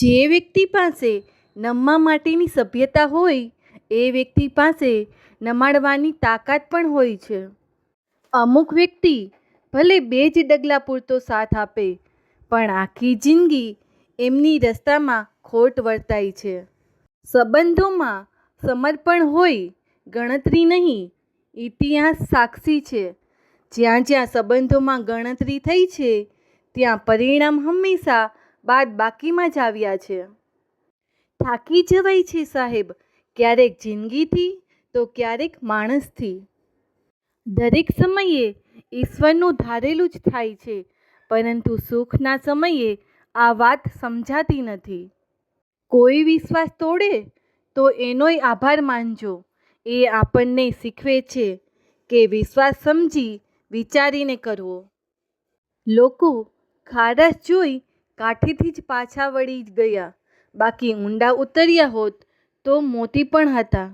જે વ્યક્તિ પાસે નમવા માટેની સભ્યતા હોય એ વ્યક્તિ પાસે નમાડવાની તાકાત પણ હોય છે. અમુક વ્યક્તિ ભલે 2 જ ડગલા પૂરતો સાથ આપે પણ આખી જિંદગી એમની રસ્તામાં ખોટ વર્તાય છે. સંબંધોમાં સમર્પણ હોય, ગણતરી નહીં. ઇતિહાસ સાક્ષી છે. જ્યાં જ્યાં સંબંધોમાં ગણતરી થઈ છે ત્યાં પરિણામ હંમેશા બાદબાકીમાં જ આવ્યા છે. થાકી જવાય છે સાહેબ, ક્યારેક જિંદગીથી તો ક્યારેક માણસથી. દરેક સમયે ઈશ્વરનું ધારેલું જ થાય છે, પરંતુ સુખના સમયે આ વાત સમજાતી નથી. કોઈ વિશ્વાસ તોડે તો એનોય આભાર માનજો. એ આપણને શીખવે છે કે વિશ્વાસ સમજી વિચારીને કરવો. લોકો ખારાશ જોઈ કાઠેથી જ પાછા વળી ગયા, બાકી ઊંડા ઉતર્યા હોત તો મોતી પણ હતા.